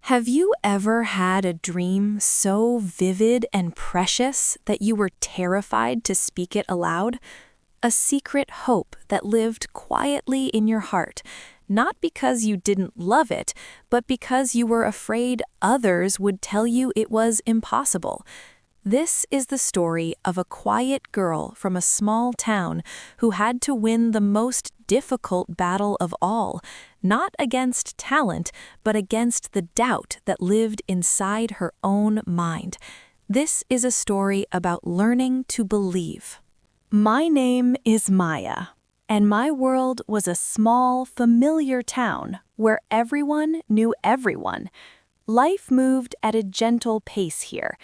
Have you ever had a dream so vivid and precious that you were terrified to speak it aloud? A secret hope that lived quietly in your heart, not because you didn't love it, but because you were afraid others would tell you it was impossible. This is the story of a quiet girl from a small town who had to win the most difficult battle of all, not against talent, but against the doubt that lived inside her own mind. This is a story about learning to believe. My name is Maya, and my world was a small, familiar town where everyone knew everyone. Life moved at a gentle pace here.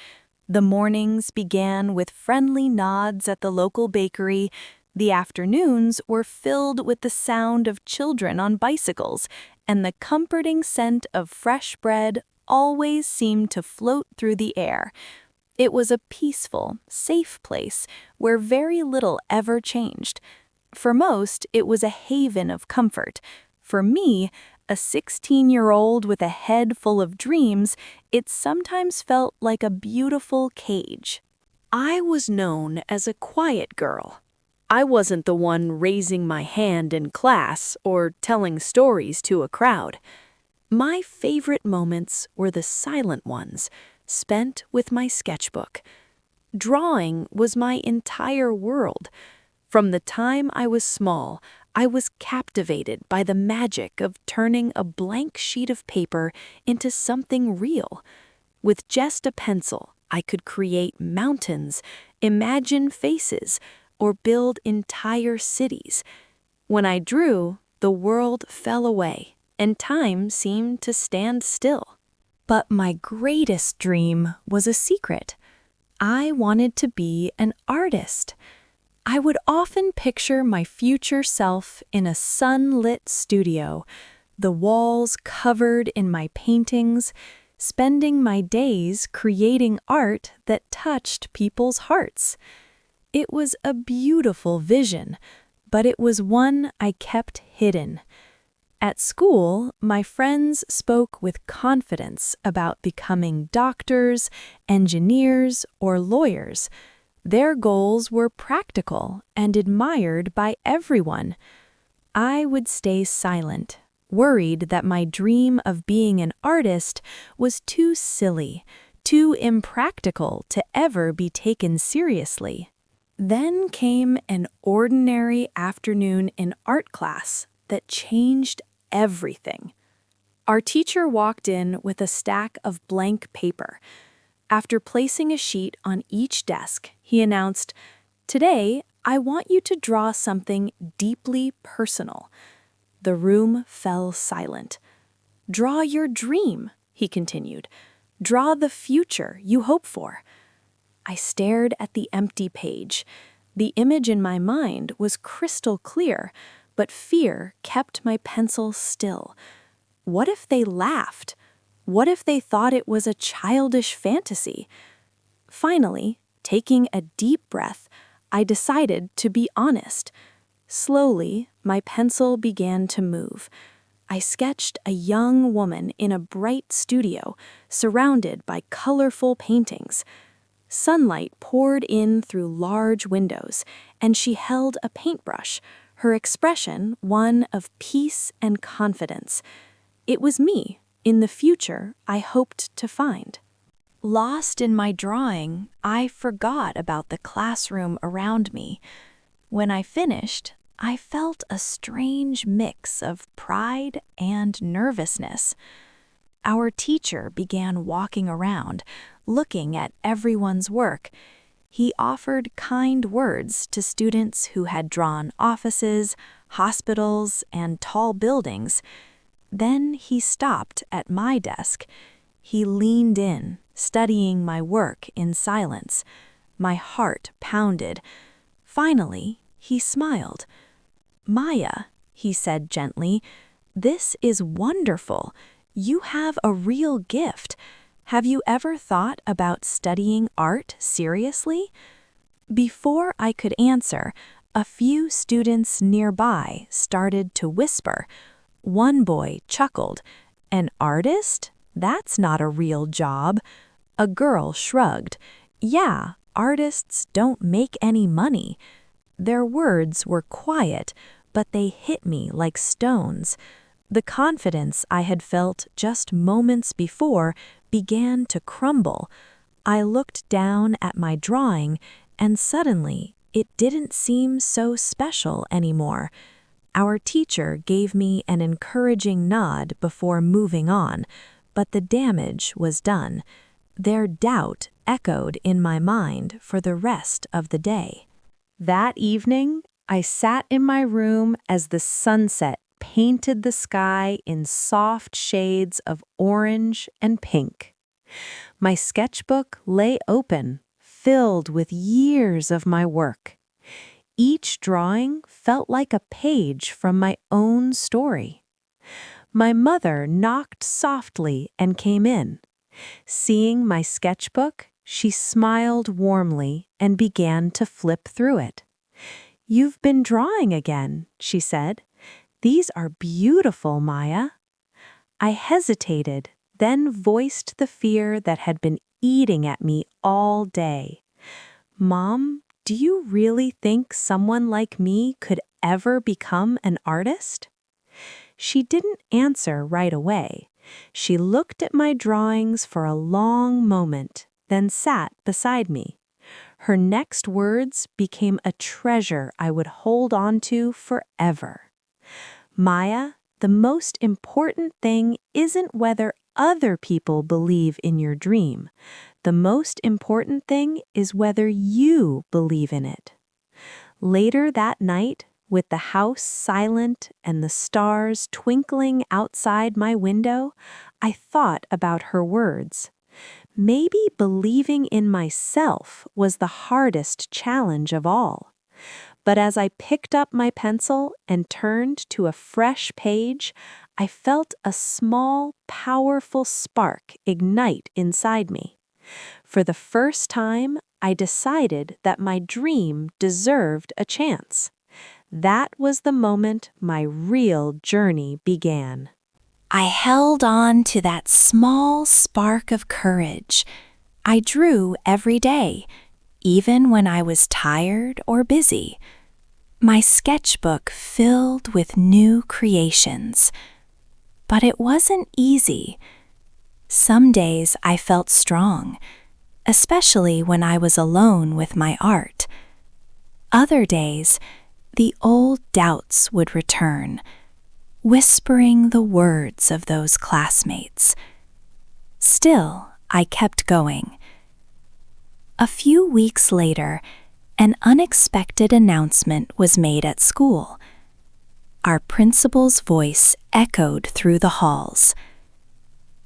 The mornings began with friendly nods at the local bakery. The afternoons were filled with the sound of children on bicycles, and the comforting scent of fresh bread always seemed to float through the air. It was a peaceful, safe place where very little ever changed. For most, it was a haven of comfort. For me, a 16-year-old with a head full of dreams, it sometimes felt like a beautiful cage. I was known as a quiet girl. I wasn't the one raising my hand in class or telling stories to a crowd. My favorite moments were the silent ones, spent with my sketchbook. Drawing was my entire world. From the time I was small, I was captivated by the magic of turning a blank sheet of paper into something real. With just a pencil, I could create mountains, imagine faces, or build entire cities. When I drew, the world fell away, and time seemed to stand still. But my greatest dream was a secret. I wanted to be an artist. I would often picture my future self in a sunlit studio, the walls covered in my paintings, spending my days creating art that touched people's hearts. It was a beautiful vision, but it was one I kept hidden. At school, my friends spoke with confidence about becoming doctors, engineers, or lawyers. Their goals were practical and admired by everyone. I would stay silent, worried that my dream of being an artist was too silly, too impractical to ever be taken seriously. Then came an ordinary afternoon in art class that changed everything. Our teacher walked in with a stack of blank paper. After placing a sheet on each desk, he announced, "Today, I want you to draw something deeply personal." The room fell silent. "Draw your dream," he continued. "Draw the future you hope for." I stared at the empty page. The image in my mind was crystal clear, but fear kept my pencil still. What if they laughed? What if they thought it was a childish fantasy? Finally, taking a deep breath, I decided to be honest. Slowly, my pencil began to move. I sketched a young woman in a bright studio, surrounded by colorful paintings. Sunlight poured in through large windows, and she held a paintbrush, her expression one of peace and confidence. It was me, in the future, I hoped to find. Lost in my drawing, I forgot about the classroom around me. When I finished, I felt a strange mix of pride and nervousness. Our teacher began walking around, looking at everyone's work. He offered kind words to students who had drawn offices, hospitals, and tall buildings. Then he stopped at my desk. He leaned in, studying my work in silence. My heart pounded. Finally, he smiled. "Maya," he said gently, "this is wonderful. You have a real gift. Have you ever thought about studying art seriously?" Before I could answer, a few students nearby started to whisper. One boy chuckled. "An artist? That's not a real job." A girl shrugged. "Yeah, artists don't make any money." Their words were quiet, but they hit me like stones. The confidence I had felt just moments before began to crumble. I looked down at my drawing, and suddenly it didn't seem so special anymore. Our teacher gave me an encouraging nod before moving on, but the damage was done. Their doubt echoed in my mind for the rest of the day. That evening, I sat in my room as the sunset painted the sky in soft shades of orange and pink. My sketchbook lay open, filled with years of my work. Each drawing felt like a page from my own story. My mother knocked softly and came in. Seeing my sketchbook, she smiled warmly and began to flip through it. "You've been drawing again," she said. "These are beautiful, Maya." I hesitated, then voiced the fear that had been eating at me all day. "Mom, do you really think someone like me could ever become an artist?" She didn't answer right away. She looked at my drawings for a long moment, then sat beside me. Her next words became a treasure I would hold on to forever. "Maya, the most important thing isn't whether other people believe in your dream. The most important thing is whether you believe in it." Later that night, with the house silent and the stars twinkling outside my window, I thought about her words. Maybe believing in myself was the hardest challenge of all. But as I picked up my pencil and turned to a fresh page, I felt a small, powerful spark ignite inside me. For the first time, I decided that my dream deserved a chance. That was the moment my real journey began. I held on to that small spark of courage. I drew every day, even when I was tired or busy. My sketchbook filled with new creations. But it wasn't easy. Some days I felt strong, especially when I was alone with my art. Other days, the old doubts would return, whispering the words of those classmates. Still, I kept going. A few weeks later, an unexpected announcement was made at school. Our principal's voice echoed through the halls.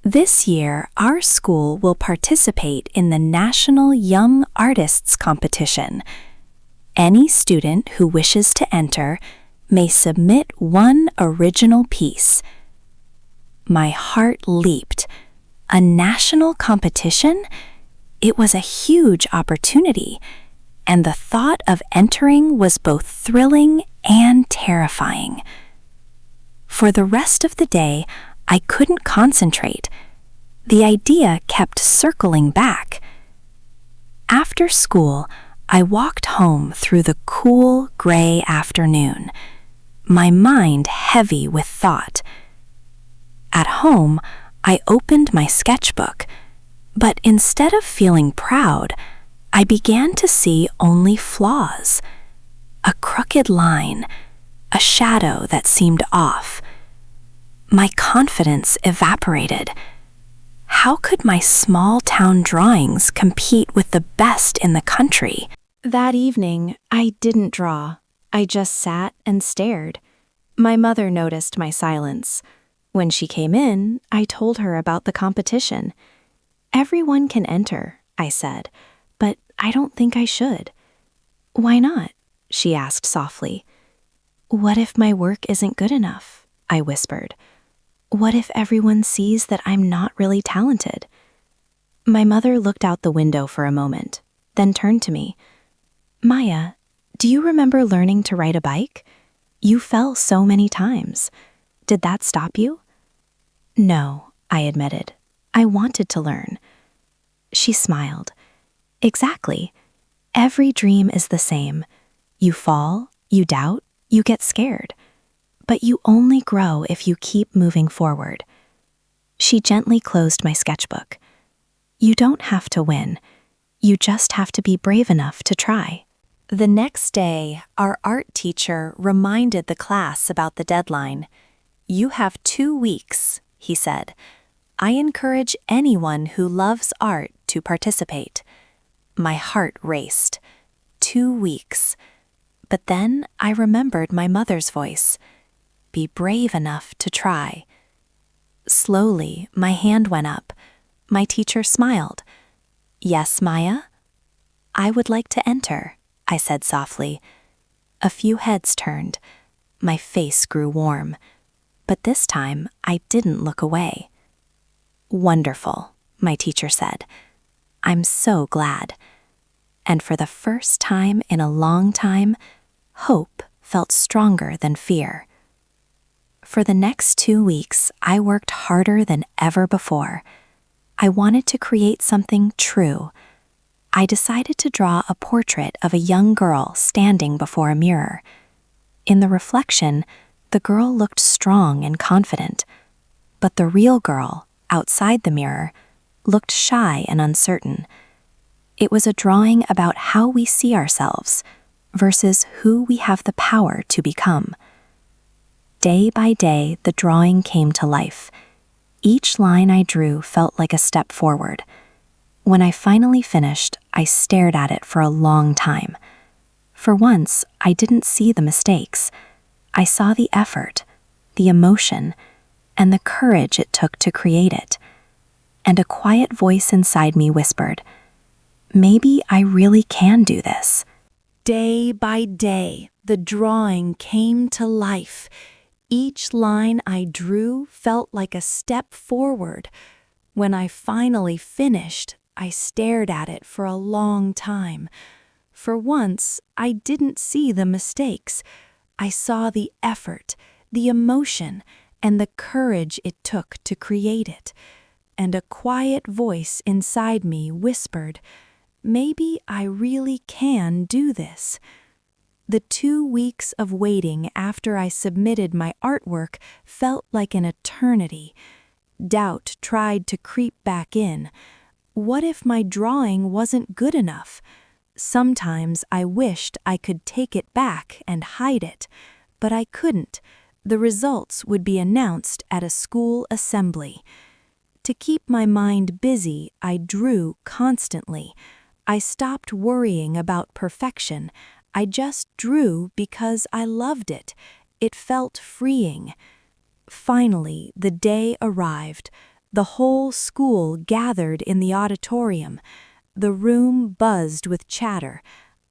"This year, our school will participate in the National Young Artists Competition. Any student who wishes to enter may submit one original piece." My heart leaped. A national competition? It was a huge opportunity, and the thought of entering was both thrilling and terrifying. For the rest of the day, I couldn't concentrate. The idea kept circling back. After school, I walked home through the cool, gray afternoon, my mind heavy with thought. At home, I opened my sketchbook, but instead of feeling proud, I began to see only flaws. A crooked line, a shadow that seemed off. My confidence evaporated. How could my small-town drawings compete with the best in the country? That evening, I didn't draw. I just sat and stared. My mother noticed my silence. When she came in, I told her about the competition. "Everyone can enter," I said, "but I don't think I should." "Why not?" she asked softly. "What if my work isn't good enough?" I whispered. "What if everyone sees that I'm not really talented?" My mother looked out the window for a moment, then turned to me. "Maya, do you remember learning to ride a bike? You fell so many times. Did that stop you?" "No," I admitted. I wanted to learn. She smiled. Exactly. Every dream is the same. You fall, you doubt, you get scared. But you only grow if you keep moving forward. She gently closed my sketchbook. You don't have to win. You just have to be brave enough to try. The next day, our art teacher reminded the class about the deadline. You have 2 weeks, he said. I encourage anyone who loves art to participate. My heart raced. 2 weeks. But then I remembered my mother's voice. Be brave enough to try. Slowly, my hand went up. My teacher smiled. Yes, Maya? I would like to enter, I said softly. A few heads turned. My face grew warm. But this time, I didn't look away. Wonderful, my teacher said. I'm so glad. And for the first time in a long time, hope felt stronger than fear. For the next 2 weeks, I worked harder than ever before. I wanted to create something true. I decided to draw a portrait of a young girl standing before a mirror. In the reflection, the girl looked strong and confident, but the real girl, outside the mirror, looked shy and uncertain. It was a drawing about how we see ourselves versus who we have the power to become. Day by day, the drawing came to life. Each line I drew felt like a step forward. When I finally finished, I stared at it for a long time. For once, I didn't see the mistakes. I saw the effort, the emotion, and the courage it took to create it. And a quiet voice inside me whispered, maybe I really can do this. Day by day, the drawing came to life. Each line I drew felt like a step forward. When I finally finished, I stared at it for a long time. For once, I didn't see the mistakes. I saw the effort, the emotion, and the courage it took to create it. And a quiet voice inside me whispered, maybe I really can do this. The 2 weeks of waiting after I submitted my artwork felt like an eternity. Doubt tried to creep back in. What if my drawing wasn't good enough? Sometimes I wished I could take it back and hide it, but I couldn't. The results would be announced at a school assembly. To keep my mind busy, I drew constantly. I stopped worrying about perfection. I just drew because I loved it. It felt freeing. Finally, the day arrived. The whole school gathered in the auditorium. The room buzzed with chatter.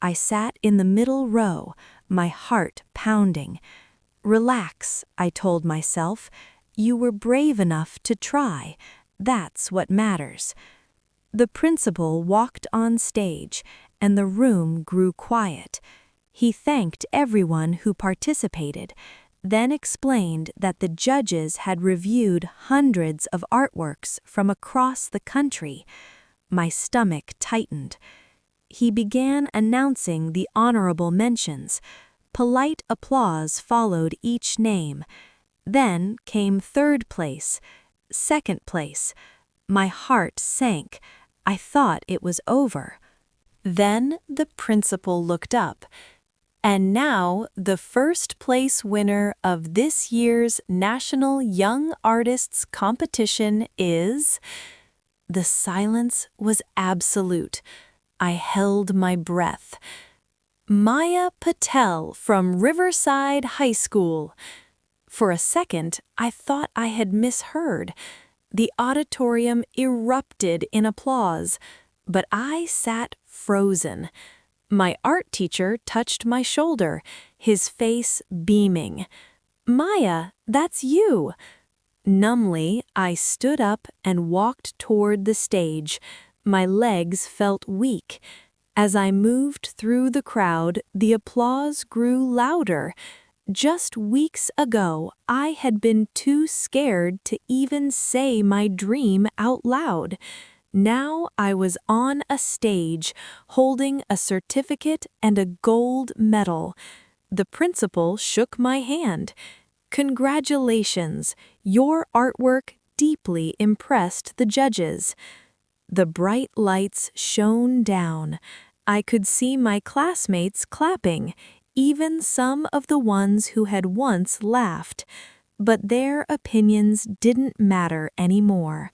I sat in the middle row, my heart pounding. Relax, I told myself. You were brave enough to try. That's what matters. The principal walked on stage, and the room grew quiet. He thanked everyone who participated, then explained that the judges had reviewed hundreds of artworks from across the country. My stomach tightened. He began announcing the honorable mentions. Polite applause followed each name. Then came 3rd place, 2nd place. My heart sank. I thought it was over. Then the principal looked up. And now, the 1st place winner of this year's National Young Artists Competition is... The silence was absolute. I held my breath. Maya Patel from Riverside High School. For a second, I thought I had misheard. The auditorium erupted in applause, but I sat frozen. My art teacher touched my shoulder, his face beaming. Maya, that's you. Numbly, I stood up and walked toward the stage. My legs felt weak. As I moved through the crowd, the applause grew louder. Just weeks ago, I had been too scared to even say my dream out loud. Now I was on a stage, holding a certificate and a gold medal. The principal shook my hand. Congratulations, your artwork deeply impressed the judges. The bright lights shone down. I could see my classmates clapping, even some of the ones who had once laughed. But their opinions didn't matter anymore.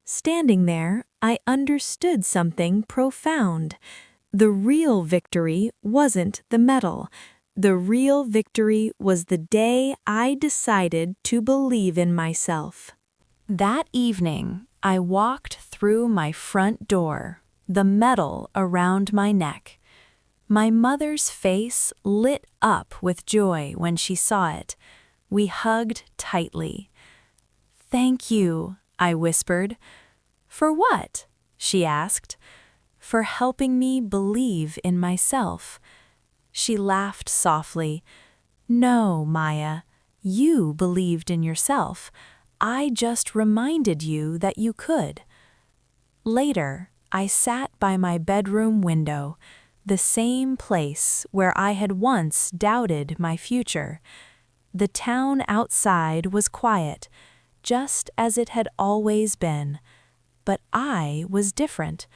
Standing there, I understood something profound. The real victory wasn't the medal. The real victory was the day I decided to believe in myself. That evening, I walked through my front door, the medal around my neck. My mother's face lit up with joy when she saw it. We hugged tightly. "Thank you," I whispered. "For what?" she asked. "For helping me believe in myself." She laughed softly. "No, Maya, you believed in yourself. I just reminded you that you could." Later, I sat by my bedroom window, the same place where I had once doubted my future. The town outside was quiet, just as it had always been. But I was different.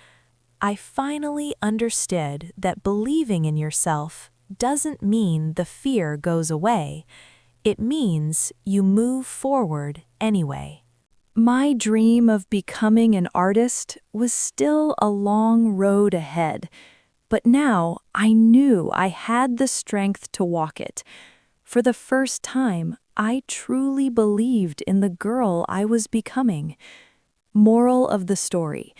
I finally understood that believing in yourself doesn't mean the fear goes away. It means you move forward anyway. My dream of becoming an artist was still a long road ahead, but now I knew I had the strength to walk it. For the first time, I truly believed in the girl I was becoming. Moral of the story: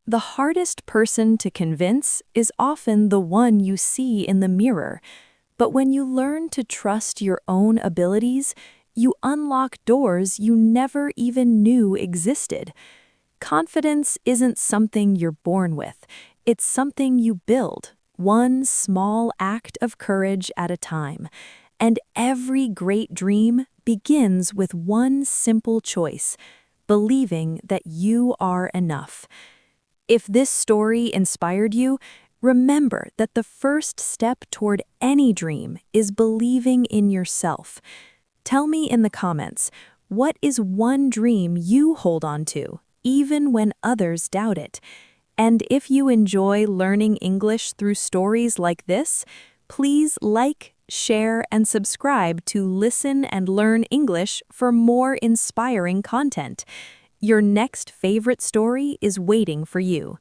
the hardest person to convince is often the one you see in the mirror. But when you learn to trust your own abilities, you unlock doors you never even knew existed. Confidence isn't something you're born with. It's something you build, one small act of courage at a time. And every great dream begins with one simple choice: believing that you are enough. If this story inspired you, remember that the first step toward any dream is believing in yourself. Tell me in the comments, what is one dream you hold on to, even when others doubt it? And if you enjoy learning English through stories like this, please like, share, and subscribe to Listen and Learn English for more inspiring content. Your next favorite story is waiting for you.